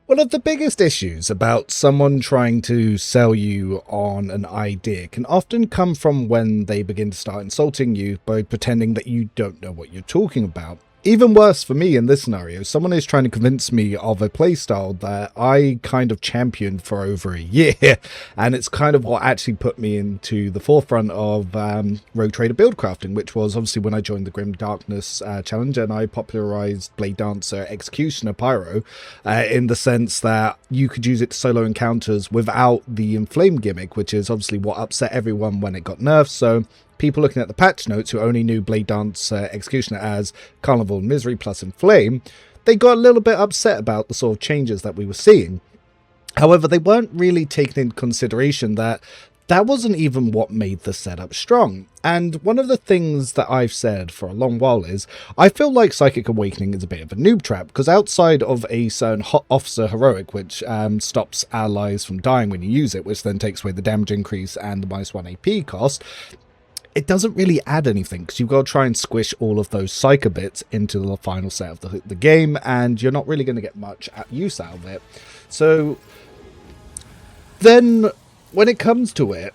One of the biggest issues about someone trying to sell you on an idea can often come from when they begin to start insulting you by pretending that you don't know what you're talking about. Even worse for me in this scenario, someone is trying to convince me of a playstyle that I kind of championed for over a year, and it's kind of what actually put me into the forefront of Rogue Trader build crafting, which was obviously when I joined the Grim Darkness challenge, and I popularized Blade Dancer Executioner Pyro in the sense that you could use it to solo encounters without the Inflame gimmick, which is obviously what upset everyone when it got nerfed. So people looking at the patch notes who only knew Blade Dance Executioner as Carnival and Misery plus Inflame, they got a little bit upset about the sort of changes that we were seeing. However, they weren't really taking into consideration that that wasn't even what made the setup strong. And one of the things that I've said for a long while is, I feel like Psychic Awakening is a bit of a noob trap, because outside of a certain Officer Heroic, which stops allies from dying when you use it, which then takes away the damage increase and the -1 AP cost, it doesn't really add anything, because you've got to try and squish all of those Psyker bits into the final set of the game, and you're not really going to get much use out of it. So then when it comes to it,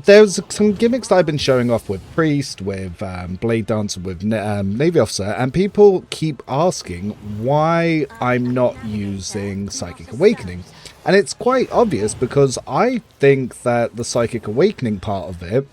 there's some gimmicks that I've been showing off with Priest, with Blade Dancer, with Navy Officer, and people keep asking why I'm not using Psychic Awakening. And it's quite obvious, because I think that the Psychic Awakening part of it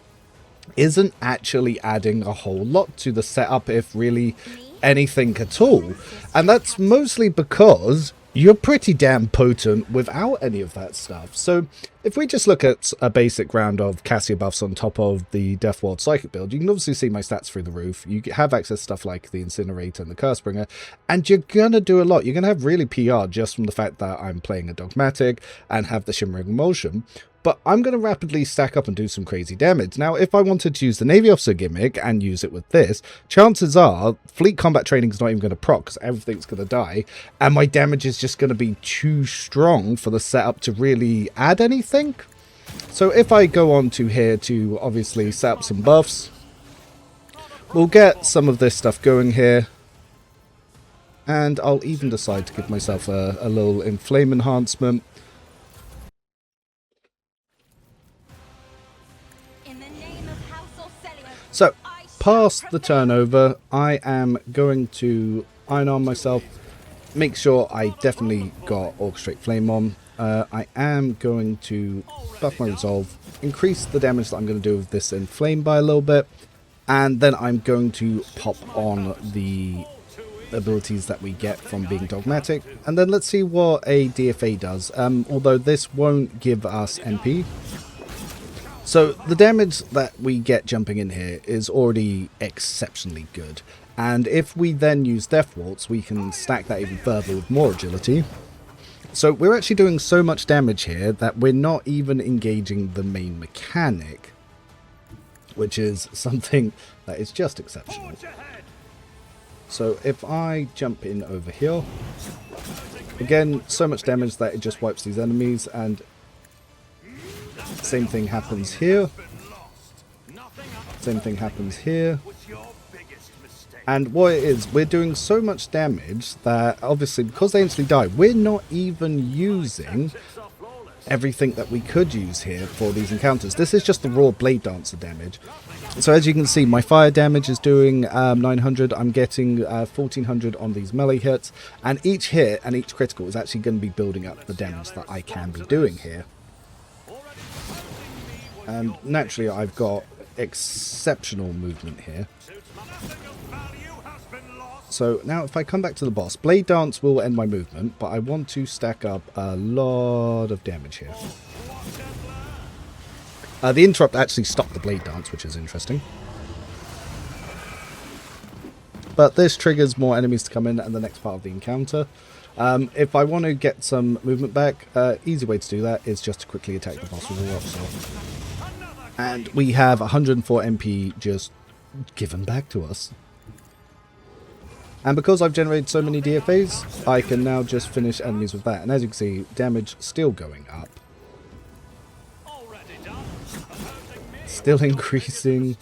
isn't actually adding a whole lot to the setup, if really anything at all. And that's mostly because you're pretty damn potent without any of that stuff. So if we just look at a basic round of Cassia buffs on top of the Deathward Psychic build, you can obviously see my stats through the roof. You have access to stuff like the Incinerator and the Cursebringer, and you're going to do a lot. You're going to have really PR just from the fact that I'm playing a Dogmatic and have the Shimmering Emulsion. But I'm going to rapidly stack up and do some crazy damage. Now, if I wanted to use the Navy Officer gimmick and use it with this, chances are Fleet Combat Training is not even going to proc, because everything's going to die, and my damage is just going to be too strong for the setup to really add anything. So if I go on to here to obviously set up some buffs, we'll get some of this stuff going here. And I'll even decide to give myself a little Inflame enhancement. So, past the turnover, I am going to Iron Arm myself, make sure I definitely got Orchestrate Flame on. I am going to buff my Resolve, increase the damage that I'm going to do with this Inflame by a little bit, and then I'm going to pop on the abilities that we get from being Dogmatic, and then let's see what a DFA does, although this won't give us NP. So the damage that we get jumping in here is already exceptionally good, and if we then use Death Waltz, we can stack that even further with more agility. So we're actually doing so much damage here that we're not even engaging the main mechanic, which is something that is just exceptional. So if I jump in over here, again, so much damage that it just wipes these enemies, and same thing happens here. Same thing happens here. And what it is, we're doing so much damage that obviously, because they instantly die, we're not even using everything that we could use here for these encounters. This is just the raw Blade Dancer damage. So as you can see, my fire damage is doing 900. I'm getting 1400 on these melee hits. And each hit and each critical is actually going to be building up the damage that I can be doing here. And naturally, I've got exceptional movement here. So now if I come back to the boss, Blade Dance will end my movement, but I want to stack up a lot of damage here. The interrupt actually stopped the Blade Dance, which is interesting. But this triggers more enemies to come in and the next part of the encounter. If I want to get some movement back, easy way to do that is just to quickly attack the boss with a rock sword. And we have 104 MP just given back to us. And because I've generated so many DFAs, I can now just finish enemies with that. And as you can see, damage still going up. Still increasing.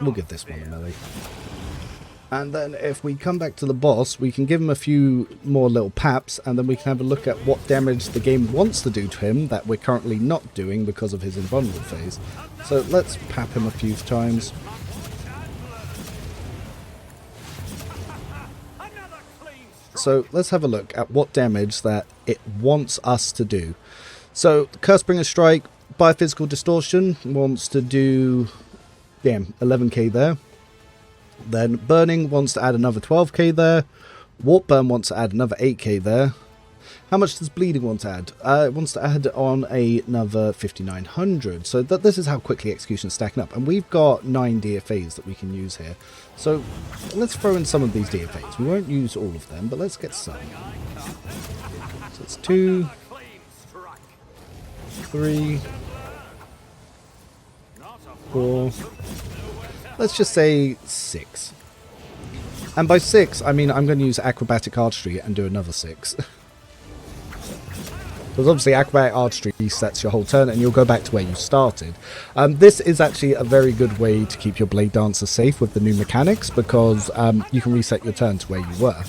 We'll give this one a melee. And then if we come back to the boss, we can give him a few more little paps, and then we can have a look at what damage the game wants to do to him that we're currently not doing because of his invulnerable phase. So let's pap him a few times. So let's have a look at what damage that it wants us to do. So Cursebringer Strike, Biophysical Distortion wants to do, 11k there. Then Burning wants to add another 12k there. Warp Burn wants to add another 8k there. How much does Bleeding want to add? It wants to add on another 5900. So this is how quickly Execution is stacking up. And we've got 9 DFAs that we can use here. So let's throw in some of these DFAs. We won't use all of them, but let's get some. So it's 2, 3, 4... let's just say 6. And by 6, I mean I'm going to use Acrobatic Archery and do another 6. Because obviously Acrobatic Archery resets your whole turn and you'll go back to where you started. This is actually a very good way to keep your Blade Dancer safe with the new mechanics, because you can reset your turn to where you were.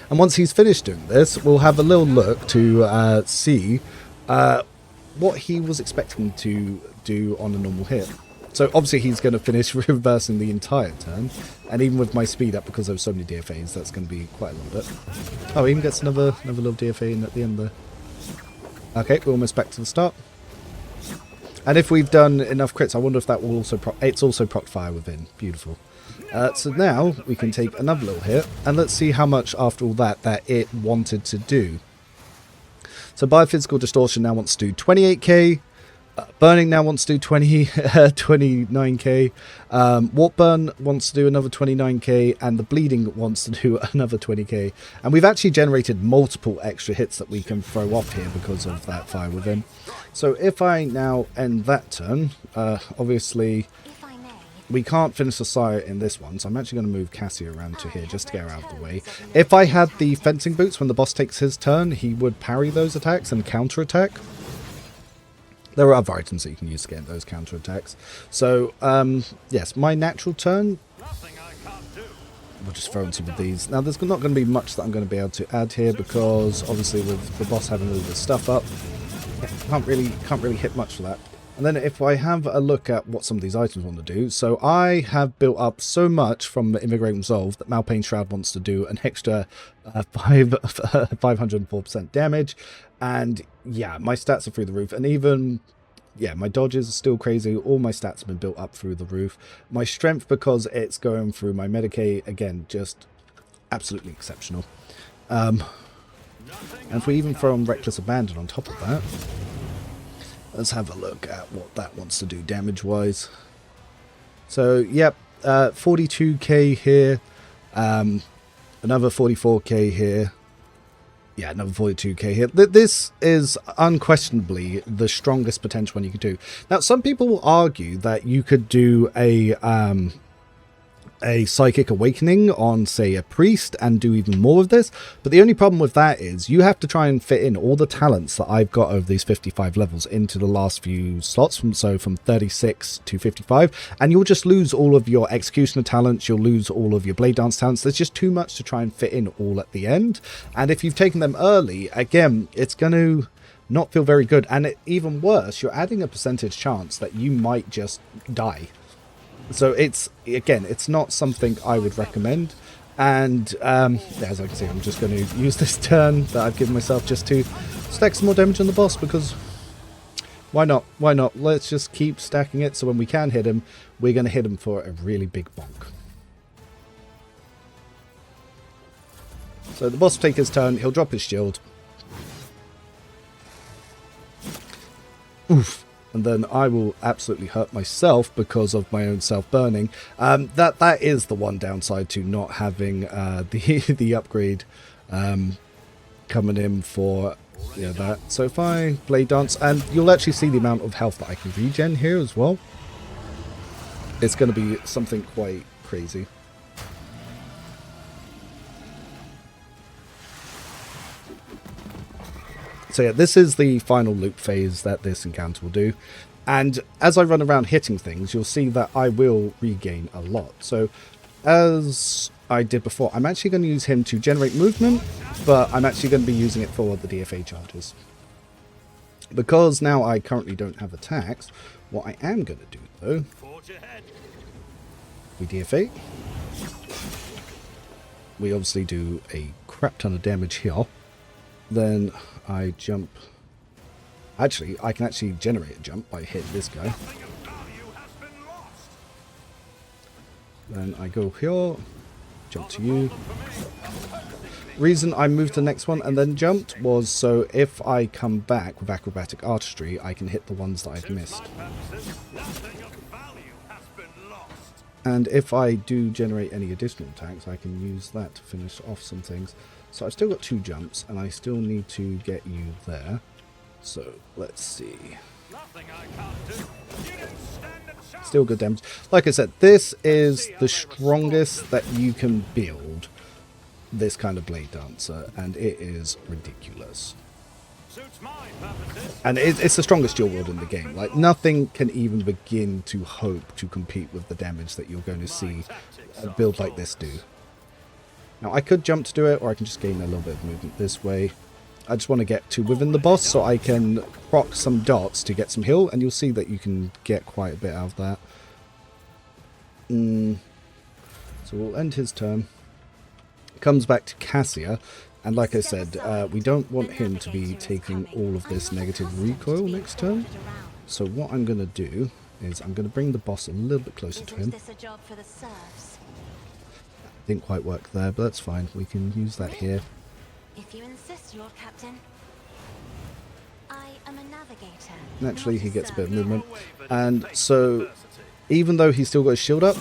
And once he's finished doing this, we'll have a little look to see what he was expecting to do on a normal hit. So obviously he's going to finish reversing the entire turn, and even with my speed up, because there's so many DFAs, that's going to be quite a little bit. Oh, he even gets another little DFA in at the end there. Okay, we're almost back to the start. And if we've done enough crits, I wonder if that will also it's also proc fire within. Beautiful. So now we can take another little hit, and let's see how much after all that it wanted to do. So Biophysical Distortion now wants to do 28k. Burning now wants to do 29k. Warp Burn wants to do another 29k, and the Bleeding wants to do another 20k. And we've actually generated multiple extra hits that we can throw off here because of that fire within. So if I now end that turn, obviously we can't finish the Sire in this one, so I'm actually going to move Cassie around to here just to get her out of the way. If I had the Fencing Boots when the boss takes his turn, he would parry those attacks and counter-attack. There are other items that you can use to get those counter-attacks. So, yes, my natural turn, we'll just throw in some of these. Now, there's not going to be much that I'm going to be able to add here, because obviously with the boss having all this stuff up, can't really hit much for that. And then if I have a look at what some of these items want to do, so I have built up so much from the Immigrant Resolve that Malpain Shroud wants to do an extra 504% damage. And yeah, my stats are through the roof, and even, yeah, my dodges are still crazy. All my stats have been built up through the roof. My strength, because it's going through my Medicaid, again, just absolutely exceptional. And if we even throw on Reckless Abandon on top of that, let's have a look at what that wants to do damage-wise. So, yep, 42k here, another 44k here. Yeah, another 42k here. This is unquestionably the strongest potential one you could do. Now, some people will argue that you could do a Psychic Awakening on, say, a Priest and do even more of this, but the only problem with that is you have to try and fit in all the talents that I've got over these 55 levels into the last few slots, from 36 to 55, and you'll just lose all of your Executioner talents, you'll lose all of your Blade Dance talents. There's just too much to try and fit in all at the end, and if you've taken them early, again, it's going to not feel very good, and even worse, you're adding a percentage chance that you might just die. So it's not something I would recommend. And as I can see, I'm just going to use this turn that I've given myself just to stack some more damage on the boss, because why not? Why not? Let's just keep stacking it, so when we can hit him, we're going to hit him for a really big bonk. So the boss will take his turn, he'll drop his shield. Oof. And then I will absolutely hurt myself because of my own self-burning. That is the one downside to not having the upgrade coming in for that. So if I Blade Dance, and you'll actually see the amount of health that I can regen here as well. It's going to be something quite crazy. So yeah, this is the final loop phase that this encounter will do. And as I run around hitting things, you'll see that I will regain a lot. So as I did before, I'm actually going to use him to generate movement, but I'm actually going to be using it for the DFA charges. Because now I currently don't have attacks, what I am going to do though, we DFA. We obviously do a crap ton of damage here. Then I jump. Actually, I can actually generate a jump by hitting this guy. Then I go here, jump to you. Reason I moved to the next one and then jumped was so if I come back with acrobatic artistry, I can hit the ones that I've missed. And if I do generate any additional attacks, I can use that to finish off some things. So I've still got 2 jumps, and I still need to get you there. So let's see. Still good damage. Like I said, this is the strongest that you can build this kind of Blade Dancer, and it is ridiculous. And it's the strongest Dual-Wield in the game. Like, nothing can even begin to hope to compete with the damage that you're going to see a build like this do. Now, I could jump to do it, or I can just gain a little bit of movement this way. I just want to get to within the boss so I can proc some dots to get some heal, and you'll see that you can get quite a bit out of that. So we'll end his turn. Comes back to Cassia, and like I said, we don't want him to be taking all of this negative recoil next turn. So what I'm going to do is I'm going to bring the boss a little bit closer to him. Didn't quite work there, but that's fine. We can use that here. If you insist, Lord Captain. I am a navigator. Naturally, he gets a bit of movement, and so even though he's still got his shield up,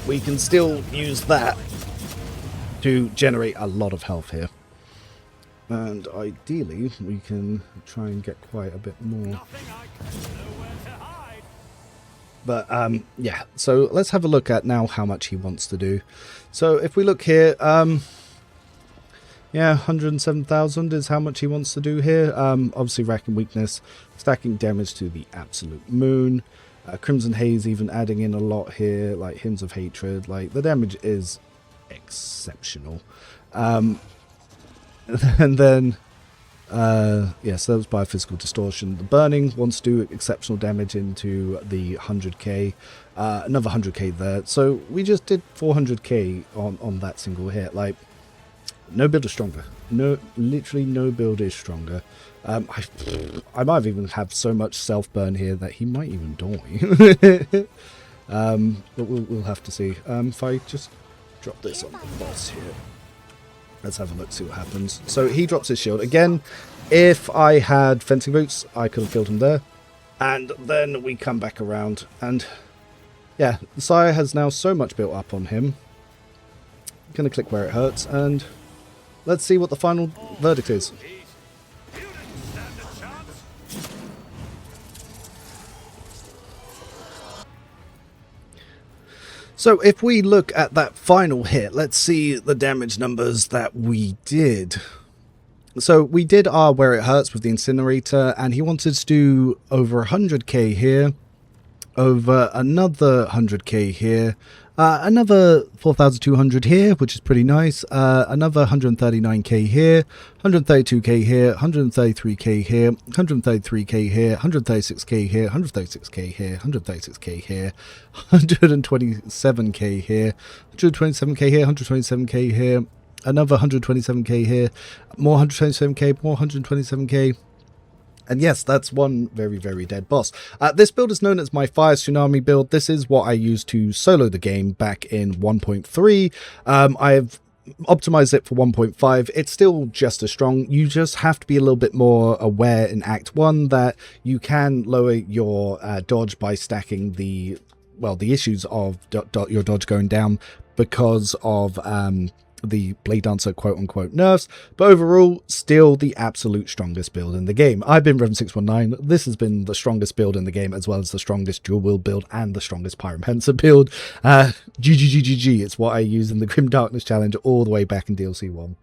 we can still use that to generate a lot of health here. And ideally, we can try and get quite a bit more. But yeah, so let's have a look at now how much he wants to do. So if we look here, yeah, 107,000 is how much he wants to do here. Obviously racking weakness, stacking damage to the absolute moon. Crimson Haze even adding in a lot here, like Hymns of Hatred. Like, the damage is exceptional. And then yeah, so that was Biophysical Distortion. The Burning wants to do exceptional damage into the 100k, another 100k there. So we just did 400k on that single hit. Like, no build is stronger. No, literally no build is stronger. I might even have so much self-burn here that he might even die. But we'll have to see. If I just drop this on the boss here. Let's have a look, see what happens. So he drops his shield. Again, if I had fencing boots, I could have killed him there. And then we come back around. And yeah, the Sire has now so much built up on him. I'm going to click where it hurts. And let's see what the final verdict is. So if we look at that final hit, let's see the damage numbers that we did. So we did our Where It Hurts with the Incinerator, and he wanted to do over 100k here, over another 100k here, another 4,200 here, which is pretty nice, another 139k here, 132k here, 133k here, 133k here, 136k here, 136k here, 136k here, 127k here, 127k here, 127k here, another 127k here, more 127k, more 127k. And yes, that's one very, very dead boss. This build is known as my Fire Tsunami build. This is what I used to solo the game back in 1.3. I've optimized it for 1.5. It's still just as strong. You just have to be a little bit more aware in Act 1 that you can lower your dodge by stacking the, well, the issues of your dodge going down because of the Blade Dancer quote-unquote nerfs, but overall, still the absolute strongest build in the game. I've been Revan619. This has been the strongest build in the game, as well as the strongest Dual-Wield build and the strongest Pyromancer build. GGGGG, it's what I use in the Grim Darkness Challenge all the way back in DLC 1.